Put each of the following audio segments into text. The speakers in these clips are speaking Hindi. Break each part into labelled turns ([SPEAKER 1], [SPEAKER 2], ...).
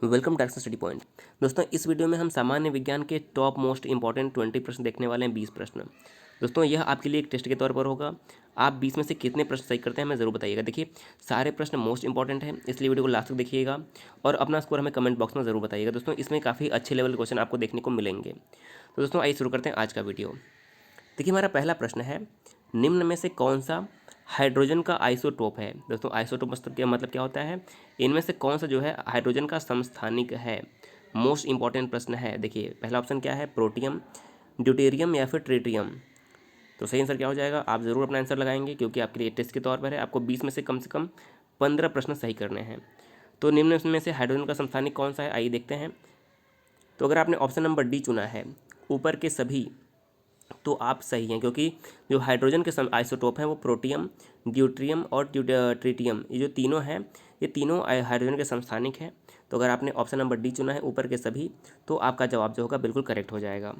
[SPEAKER 1] Welcome to study point. दोस्तों, इस वीडियो में हम सामान्य विज्ञान के टॉप मोस्ट इंपॉर्टेंट 20 प्रश्न देखने वाले हैं। 20 प्रश्न। दोस्तों, यह आपके लिए एक टेस्ट के तौर पर होगा। आप 20 में से कितने प्रश्न सही करते हैं हमें ज़रूर बताइएगा। देखिए, सारे प्रश्न मोस्ट इंपॉर्टेंट हैं, इसलिए वीडियो को लास्ट तक देखिएगा और अपना स्कोर हमें कमेंट बॉक्स में ज़रूर बताइएगा। दोस्तों, इसमें काफ़ी अच्छे लेवल के क्वेश्चन आपको देखने को मिलेंगे। तो दोस्तों, आइए शुरू करते हैं आज का वीडियो। देखिए, हमारा पहला प्रश्न है, निम्न में से कौन सा हाइड्रोजन का आइसोटोप है। दोस्तों, आइसोटोप मतलब क्या होता है, इनमें से कौन सा जो है हाइड्रोजन का समस्थानिक है। मोस्ट इंपॉर्टेंट प्रश्न है। देखिए, पहला ऑप्शन क्या है, प्रोटियम, ड्यूटेरियम या फिर ट्रिटियम। तो सही आंसर क्या हो जाएगा, आप ज़रूर अपना आंसर लगाएंगे क्योंकि आपके लिए टेस्ट के तौर पर है। आपको 20 में से कम 15 प्रश्न सही करने हैं। तो निम्न में से हाइड्रोजन का समस्थानिक कौन सा है, आइए देखते हैं। तो अगर आपने ऑप्शन नंबर डी चुना है, ऊपर के सभी, तो आप सही हैं क्योंकि जो हाइड्रोजन के आइसोटोप हैं वो प्रोटियम, ड्यूट्रियम और ट्रिटियम, ये जो तीनों हैं, ये तीनों हाइड्रोजन के समस्थानिक हैं। तो अगर आपने ऑप्शन नंबर डी चुना है, ऊपर के सभी, तो आपका जवाब जो होगा बिल्कुल करेक्ट हो जाएगा।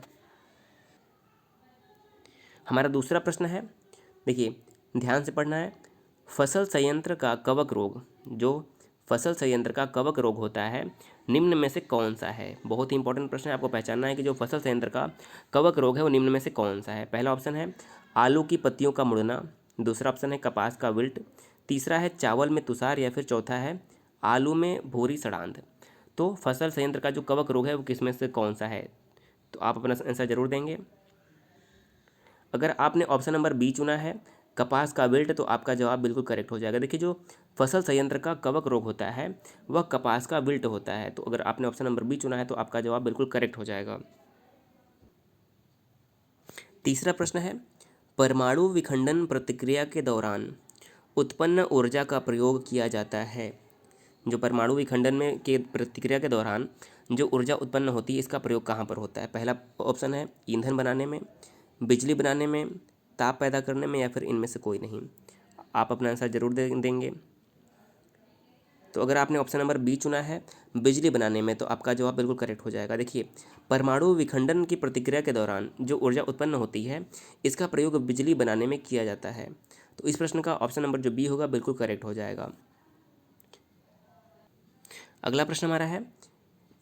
[SPEAKER 1] हमारा दूसरा प्रश्न है, देखिए ध्यान से पढ़ना है। फसल संयंत्र का कवक रोग, जो फसल संयंत्र का कवक रोग होता है, निम्न में से कौन सा है। बहुत ही इंपॉर्टेंट प्रश्न है, आपको पहचानना है कि जो फसल संयंत्र का कवक रोग है वो निम्न में से कौन सा है। पहला ऑप्शन है आलू की पत्तियों का मुड़ना, दूसरा ऑप्शन है कपास का विल्ट, तीसरा है चावल में तुषार या फिर चौथा है आलू में भूरी सड़ांध। तो फसल संयंत्र का जो कवक रोग है वो किस में से कौन सा है, तो आप अपना आंसर जरूर देंगे। अगर आपने ऑप्शन नंबर बी चुना है, कपास का विल्ट, तो आपका जवाब बिल्कुल करेक्ट हो जाएगा। देखिए, जो फसल संयंत्र का कवक रोग होता है वह कपास का विल्ट होता है। तो अगर आपने ऑप्शन नंबर बी चुना है तो आपका जवाब बिल्कुल करेक्ट हो जाएगा। तीसरा प्रश्न है, परमाणु विखंडन प्रक्रिया के दौरान उत्पन्न ऊर्जा का प्रयोग किया जाता है। जो परमाणु विखंडन में के प्रतिक्रिया के दौरान जो ऊर्जा उत्पन्न होती है, इसका प्रयोग कहाँ पर होता है। पहला ऑप्शन है ईंधन बनाने में, बिजली बनाने में, ताप पैदा करने में, या फिर इनमें से कोई नहीं। आप अपना आंसर जरूर देंगे। तो अगर आपने ऑप्शन नंबर बी चुना है, बिजली बनाने में, तो आपका जवाब बिल्कुल करेक्ट हो जाएगा। देखिए, परमाणु विखंडन की प्रतिक्रिया के दौरान जो ऊर्जा उत्पन्न होती है, इसका प्रयोग बिजली बनाने में किया जाता है। तो इस प्रश्न का ऑप्शन नंबर जो बी होगा बिल्कुल करेक्ट हो जाएगा। अगला प्रश्न हमारा है,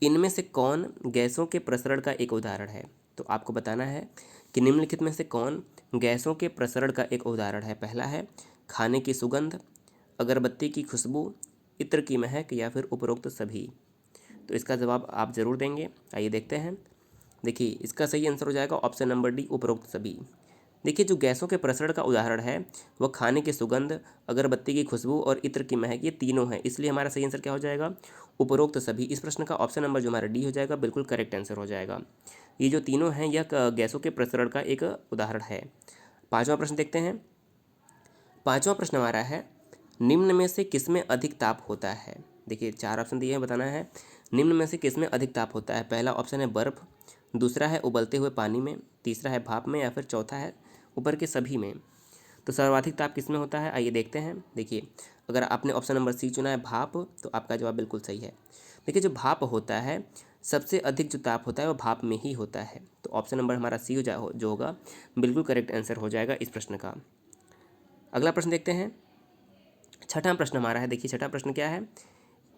[SPEAKER 1] इनमें से कौन गैसों के प्रसरण का एक उदाहरण है। तो आपको बताना है कि निम्नलिखित में से कौन गैसों के प्रसरण का एक उदाहरण है। पहला है खाने की सुगंध, अगरबत्ती की खुशबू, इत्र की महक, या फिर उपरोक्त सभी। तो इसका जवाब आप ज़रूर देंगे। आइए देखते हैं। देखिए, इसका सही आंसर हो जाएगा ऑप्शन नंबर डी, उपरोक्त सभी। देखिए, जो गैसों के प्रसरण का उदाहरण है वह खाने की सुगंध, अगरबत्ती की खुशबू और इत्र की महक, ये तीनों हैं। इसलिए हमारा सही आंसर क्या हो जाएगा, उपरोक्त सभी। इस प्रश्न का ऑप्शन नंबर जो हमारा डी हो जाएगा बिल्कुल करेक्ट आंसर हो जाएगा। ये जो तीनों हैं यह गैसों के प्रसरण का एक उदाहरण है। पांचवा प्रश्न देखते हैं। पांचवा प्रश्न हमारा है, निम्न में से किसमें अधिक ताप होता है। देखिए, चार ऑप्शन दिए हैं, बताना है निम्न में से किसमें अधिक ताप होता है। पहला ऑप्शन है बर्फ, दूसरा है उबलते हुए पानी में, तीसरा है भाप में, या फिर चौथा है ऊपर के सभी में। तो सर्वाधिक ताप किसमें होता है, आइए देखते हैं। देखिए, अगर आपने ऑप्शन नंबर सी चुना है भाप, तो आपका जवाब बिल्कुल सही है। देखिए, जो भाप होता है, सबसे अधिक जो ताप होता है वो भाप में ही होता है। तो ऑप्शन नंबर हमारा सी जो होगा बिल्कुल करेक्ट आंसर हो जाएगा इस प्रश्न का। अगला प्रश्न देखते हैं। छठा प्रश्न हमारा है। देखिए, छठा प्रश्न क्या है,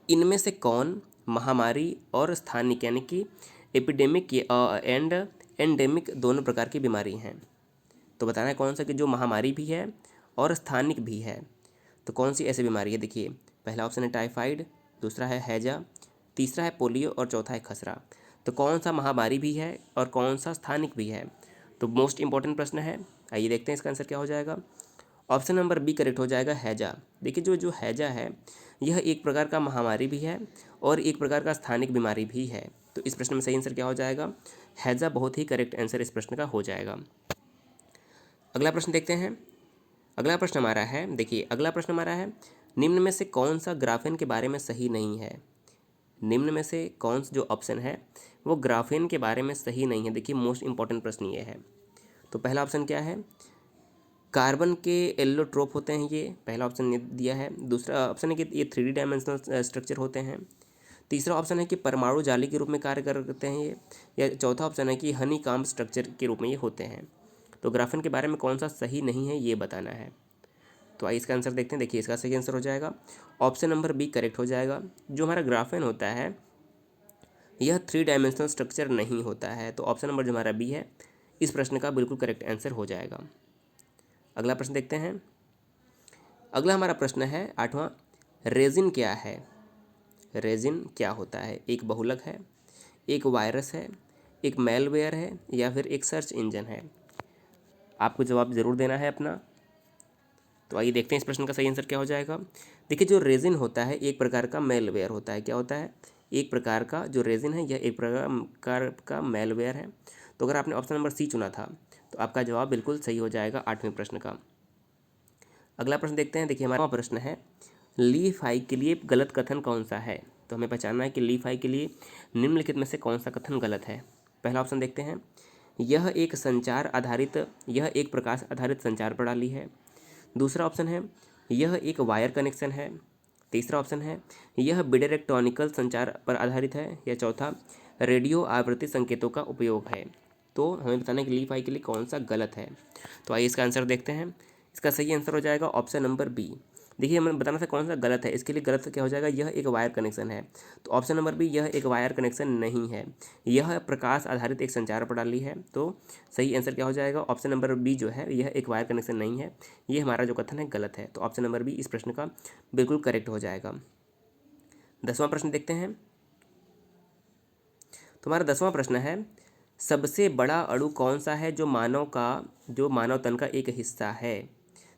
[SPEAKER 1] इनमें से कौन महामारी और स्थानिक यानी कि एपिडेमिक एंड एंडेमिक दोनों प्रकार की बीमारी हैं। तो बताना है कौन सा कि जो महामारी भी है और स्थानिक भी है। तो कौन सी ऐसी बीमारी है। देखिए, पहला ऑप्शन है टाइफाइड, दूसरा है हैजा, तीसरा है पोलियो और चौथा है खसरा। तो कौन सा महामारी भी है और कौन सा स्थानिक भी है। तो मोस्ट इंपॉर्टेंट प्रश्न है। आइए देखते हैं इसका आंसर क्या हो जाएगा। ऑप्शन नंबर बी करेक्ट हो जाएगा, हैजा। देखिए, जो जो हैजा है यह एक प्रकार का महामारी भी है और एक प्रकार का स्थानिक बीमारी भी है। तो इस प्रश्न में सही आंसर क्या हो जाएगा, हैजा बहुत ही करेक्ट आंसर इस प्रश्न का हो जाएगा। अगला प्रश्न देखते हैं। अगला प्रश्न हमारा है, देखिए अगला प्रश्न हमारा है, निम्न में से कौन सा ग्राफेन के बारे में सही नहीं है। निम्न में से कौन सा जो ऑप्शन है वो ग्राफेन के बारे में सही नहीं है। देखिए, मोस्ट इंपॉर्टेंट प्रश्न ये है। तो पहला ऑप्शन क्या है, कार्बन के एलोट्रोप होते हैं, ये पहला ऑप्शन दिया है। दूसरा ऑप्शन है कि ये 3D डायमेंशनल स्ट्रक्चर होते हैं। तीसरा ऑप्शन है कि परमाणु जाली के रूप में कार्य करते हैं ये, या चौथा ऑप्शन है कि हनी काम स्ट्रक्चर के रूप में ये होते हैं। तो ग्राफेन के बारे में कौन सा सही नहीं है ये बताना है। तो आइए इसका आंसर देखते हैं। देखिए, इसका सही आंसर हो जाएगा ऑप्शन नंबर बी करेक्ट हो जाएगा। जो हमारा ग्राफेन होता है यह 3 डायमेंशनल स्ट्रक्चर नहीं होता है। तो ऑप्शन नंबर जो हमारा बी है इस प्रश्न का बिल्कुल करेक्ट आंसर हो जाएगा। अगला प्रश्न देखते हैं। अगला हमारा प्रश्न है 8वां, रेजिन क्या है? रेजिन क्या होता है? एक बहुलक है, एक वायरस है, एक मेलवेयर है, या फिर एक सर्च इंजन है? आपको जवाब ज़रूर देना है अपना। तो आइए देखते हैं इस प्रश्न का सही आंसर क्या हो जाएगा। देखिए, जो रेजिन होता है एक प्रकार का मेलवेयर होता है। क्या होता है? एक प्रकार का जो रेजिन है यह एक प्रकार का मेलवेयर है। तो अगर आपने ऑप्शन नंबर सी चुना था तो आपका जवाब बिल्कुल सही हो जाएगा 8वें प्रश्न का। अगला प्रश्न देखते हैं। देखिए, हमारा प्रश्न है लीफ आई के लिए गलत कथन कौन सा है? तो हमें पहचानना है कि लीफ आई के लिए निम्नलिखित में से कौन सा कथन गलत है। पहला ऑप्शन देखते हैं, यह एक प्रकाश आधारित संचार प्रणाली है। दूसरा ऑप्शन है, यह एक वायर कनेक्शन है। तीसरा ऑप्शन है, यह बिडायरेक्ट्रॉनिकल संचार पर आधारित है। या चौथा, रेडियो आवृत्ति संकेतों का उपयोग है। तो हमें बताना है कि लीफ आई के लिए कौन सा गलत है। तो आइए इसका आंसर देखते हैं। इसका सही आंसर हो जाएगा ऑप्शन नंबर बी। देखिए, हमें बताना था कौन सा गलत है। इसके लिए गलत क्या हो जाएगा? यह एक वायर कनेक्शन है। तो ऑप्शन नंबर बी, यह एक वायर कनेक्शन नहीं है, यह प्रकाश आधारित एक संचार प्रणाली है। तो सही आंसर क्या हो जाएगा? ऑप्शन नंबर बी जो है यह एक वायर कनेक्शन नहीं है, ये हमारा जो कथन है गलत है। तो ऑप्शन नंबर बी इस प्रश्न का बिल्कुल करेक्ट हो जाएगा। 10वां प्रश्न देखते हैं। तुम्हारा 10वां प्रश्न है, सबसे बड़ा अणु कौन सा है जो मानव तन का एक हिस्सा है?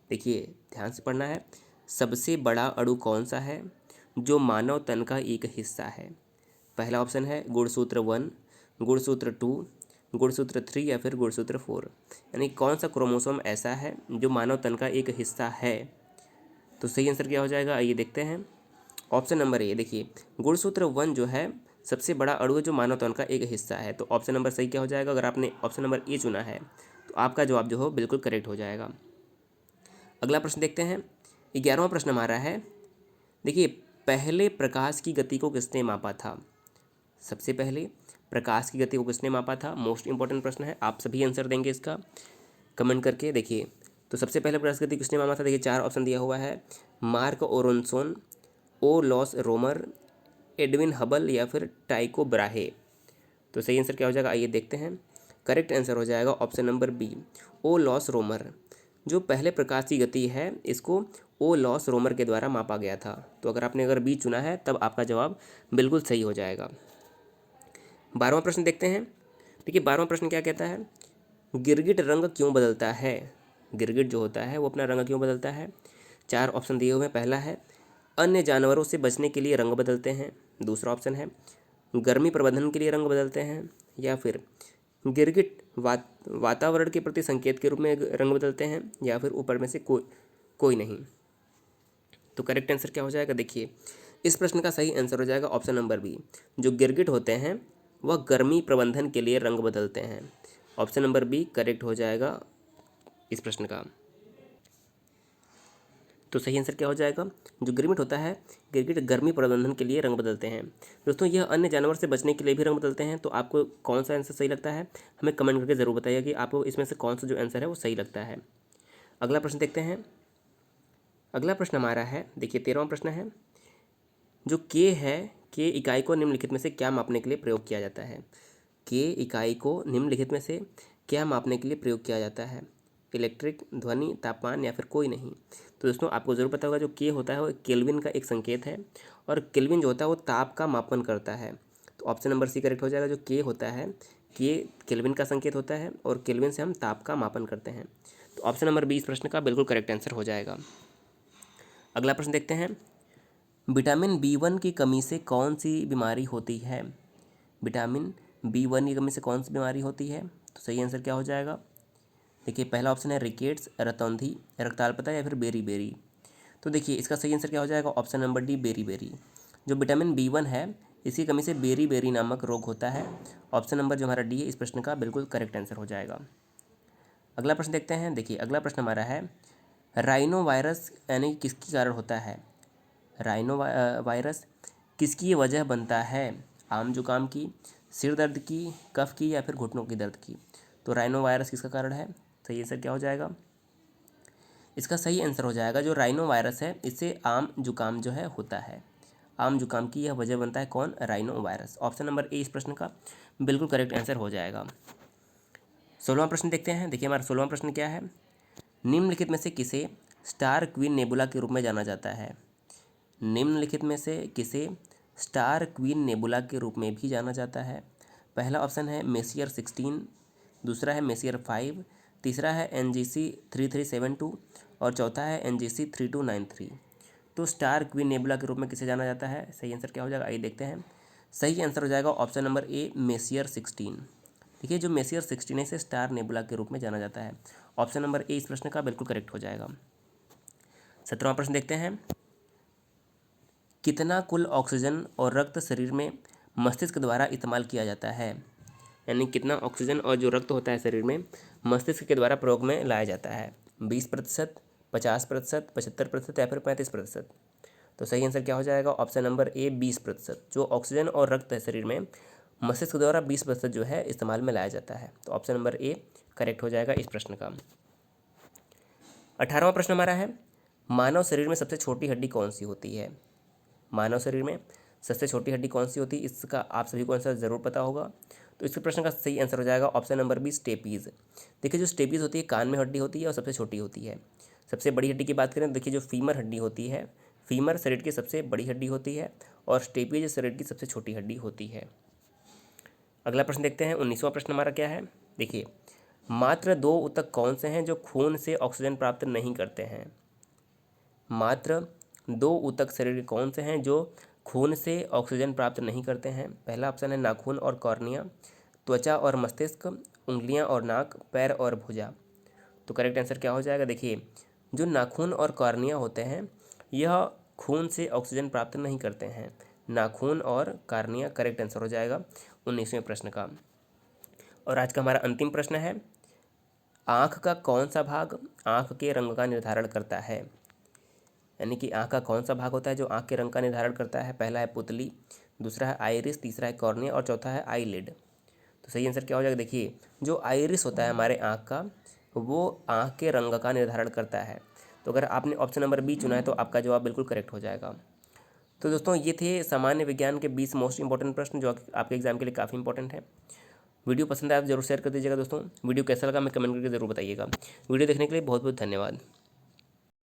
[SPEAKER 1] देखिए, ध्यान से पढ़ना है। सबसे बड़ा अणु कौन सा है जो मानव तन का एक हिस्सा है? पहला ऑप्शन है गुणसूत्र 1, गुणसूत्र 2, गुणसूत्र 3, या फिर गुणसूत्र 4। यानी कौन सा क्रोमोसोम ऐसा है जो मानव तन का एक हिस्सा है? तो सही आंसर क्या हो जाएगा? आइए देखते हैं। Option number A. देखिए, गुणसूत्र 1 जो है सबसे बड़ा अणु है जो मानव तन का एक हिस्सा है। तो ऑप्शन नंबर सही क्या हो जाएगा? अगर आपने ऑप्शन नंबर ए चुना है तो आपका जवाब जो हो बिल्कुल करेक्ट हो जाएगा। अगला प्रश्न देखते हैं। 11वां प्रश्न हमारा है, देखिए, पहले प्रकाश की गति को किसने मापा था? सबसे पहले प्रकाश की गति को किसने मापा था? मोस्ट इंपॉर्टेंट प्रश्न है। आप सभी आंसर देंगे इसका कमेंट करके। देखिए, तो सबसे पहले प्रकाश की गति किसने मापा था? देखिए, 4 ऑप्शन दिया हुआ है, मार्क ओरोनसोन, ओ लॉस रोमर, एडविन हबल, या फिर टाइको ब्राहे। तो सही आंसर क्या हो जाएगा? आइए देखते हैं। करेक्ट आंसर हो जाएगा ऑप्शन नंबर बी, ओ लॉस रोमर। जो पहले प्रकाश की गति है इसको ओ लॉस रोमर के द्वारा मापा गया था। तो अगर बी चुना है तब आपका जवाब बिल्कुल सही हो जाएगा। 12वां प्रश्न देखते हैं। देखिए, 12वां प्रश्न क्या कहता है, गिरगिट रंग क्यों बदलता है? गिरगिट जो होता है वो अपना रंग क्यों बदलता है? 4 ऑप्शन दिए हुए हैं। पहला है, अन्य जानवरों से बचने के लिए रंग बदलते हैं। दूसरा ऑप्शन है, गर्मी प्रबंधन के लिए रंग बदलते हैं। या फिर गिरगिट वातावरण के प्रति संकेत के रूप में रंग बदलते हैं। या फिर ऊपर में से कोई नहीं। तो करेक्ट आंसर क्या हो जाएगा? देखिए, इस प्रश्न का सही आंसर हो जाएगा ऑप्शन नंबर बी। जो गिरगिट होते हैं वह गर्मी प्रबंधन के लिए रंग बदलते हैं। ऑप्शन नंबर बी करेक्ट हो जाएगा इस प्रश्न का। तो सही आंसर क्या हो जाएगा? जो गिरगिट होता है, गिरगिट गर्मी प्रबंधन के लिए रंग बदलते हैं। दोस्तों, यह अन्य जानवर से बचने के लिए भी रंग बदलते हैं। तो आपको कौन सा आंसर सही लगता है हमें कमेंट करके ज़रूर बताइए कि आपको इसमें से कौन सा जो आंसर है वो सही लगता है। अगला प्रश्न देखते हैं। अगला प्रश्न हमारा है, देखिए, 13वां प्रश्न है, जो के है, के इकाई को निम्नलिखित में से क्या मापने के लिए प्रयोग किया जाता है? के इकाई को निम्नलिखित में से क्या मापने के लिए प्रयोग किया जाता है? इलेक्ट्रिक, ध्वनि, तापमान, या फिर कोई नहीं। तो दोस्तों, आपको ज़रूर पता होगा जो के होता है वो केल्विन का एक संकेत है, और केल्विन जो होता है वो ताप का मापन करता है। तो ऑप्शन नंबर सी करेक्ट हो जाएगा। जो के होता है, के केल्विन का संकेत होता है, और केल्विन से हम ताप का मापन करते हैं। तो ऑप्शन नंबर बी इस प्रश्न का बिल्कुल करेक्ट आंसर हो जाएगा। अगला प्रश्न देखते हैं। विटामिन B1 की कमी से कौन सी बीमारी होती है? विटामिन B1 की कमी से कौन सी बीमारी होती है? तो सही आंसर क्या हो जाएगा? देखिए, पहला ऑप्शन है रिकेट्स, रतौंधी, रक्ताल्पता, या फिर बेरी बेरी। तो देखिए, इसका सही आंसर क्या हो जाएगा? Option number D, beriberi. जो विटामिन B1 है इसकी कमी से बेरी बेरी नामक रोग होता है। ऑप्शन नंबर जो हमारा डी है इस प्रश्न का बिल्कुल करेक्ट आंसर हो जाएगा। अगला प्रश्न देखते हैं। देखिए, अगला प्रश्न हमारा है, राइनो वायरस यानी किसके कारण होता है? राइनो वायरस किसकी वजह बनता है? आम जुकाम की, सिर दर्द की, कफ की, या फिर घुटनों की दर्द की। तो राइनो वायरस किसका कारण है? सही आंसर क्या हो जाएगा? इसका सही आंसर हो जाएगा जो राइनो वायरस है इससे आम जुकाम जो है होता है। आम जुकाम की यह वजह बनता है कौन? Rhino virus. Option number A इस प्रश्न का बिल्कुल करेक्ट आंसर हो जाएगा। 16वां प्रश्न देखते हैं। देखिए हमारा 16वां प्रश्न क्या है? निम्नलिखित में से किसे स्टार क्वीन नेबुला के रूप में जाना जाता है? निम्नलिखित में से किसे स्टार क्वीन नेबुला के रूप में भी जाना जाता है? पहला ऑप्शन है मेसियर 16, दूसरा है मेसियर 5, तीसरा है NGC 3372 और चौथा है NGC 3293। तो स्टार क्वीन नेबुला के रूप में किसे जाना जाता है? सही आंसर क्या हो जाएगा? आइए देखते हैं। सही आंसर हो जाएगा ऑप्शन नंबर ए मेसियर 16। देखिए जो मेसियर 16 है इसे स्टार नेबुला के रूप में जाना जाता है। ऑप्शन नंबर ए इस प्रश्न का बिल्कुल करेक्ट हो जाएगा। 17वां प्रश्न देखते हैं। कितना कुल ऑक्सीजन और रक्त शरीर में मस्तिष्क द्वारा इस्तेमाल किया जाता है? यानी कितना ऑक्सीजन और जो रक्त होता है शरीर में मस्तिष्क के द्वारा प्रयोग में लाया जाता है? 20%, 50%, 75% या फिर 35%? तो सही आंसर क्या हो जाएगा? Option number A 20%। जो ऑक्सीजन और रक्त है शरीर में मस्तिष्क द्वारा 20% जो है इस्तेमाल में लाया जाता है। तो ऑप्शन नंबर ए करेक्ट हो जाएगा इस प्रश्न का। 18वां प्रश्न हमारा है, मानव शरीर में सबसे छोटी हड्डी कौन सी होती है? मानव शरीर में सबसे छोटी हड्डी कौन सी होती है? इसका आप सभी को आंसर ज़रूर पता होगा। तो इस प्रश्न का सही आंसर हो जाएगा ऑप्शन नंबर बी स्टेपीज़। देखिए जो स्टेपीज़ होती है कान में हड्डी होती है और सबसे छोटी होती है। सबसे बड़ी हड्डी की बात करें तो देखिए जो फीमर हड्डी होती है, फीमर शरीर की सबसे बड़ी हड्डी होती है और स्टेपीज शरीर की सबसे छोटी हड्डी होती है। अगला प्रश्न देखते हैं। 19वां प्रश्न हमारा क्या है? देखिए मात्र 2 ऊतक कौन से हैं जो खून से ऑक्सीजन प्राप्त नहीं करते हैं? मात्र 2 ऊतक शरीर के कौन से हैं जो खून से ऑक्सीजन प्राप्त नहीं करते हैं? पहला ऑप्शन है नाखून और कॉर्निया, त्वचा और मस्तिष्क, उंगलियां और नाक, पैर और भुजा। तो करेक्ट आंसर क्या हो जाएगा? देखिए जो नाखून और कॉर्निया होते हैं यह खून से ऑक्सीजन प्राप्त नहीं करते हैं। नाखून और कॉर्निया करेक्ट आंसर हो जाएगा 19वें प्रश्न का। और आज का हमारा अंतिम प्रश्न है, आँख का कौन सा भाग आँख के रंग का निर्धारण करता है? यानी कि आँख का कौन सा भाग होता है जो आँख के रंग का निर्धारण करता है? पहला है पुतली, दूसरा है आइरिस, तीसरा है कॉर्निया और चौथा है आईलिड। तो सही आंसर क्या हो जाएगा? देखिए जो आइरिस होता है हमारे आँख का वो आँख के रंग का निर्धारण करता है। तो अगर आपने ऑप्शन नंबर बी चुना है तो आपका जवाब बिल्कुल करेक्ट हो जाएगा। तो दोस्तों ये थे सामान्य विज्ञान के 20 मोस्ट इंपॉर्टेंट प्रश्न जो आपके एग्जाम के लिए काफ़ी इंपॉर्टेंट है। वीडियो पसंद आया तो जरूर शेयर कर दीजिएगा दोस्तों। वीडियो कैसा लगा हमें कमेंट करके ज़रूर बताइएगा। वीडियो देखने के लिए बहुत बहुत धन्यवाद।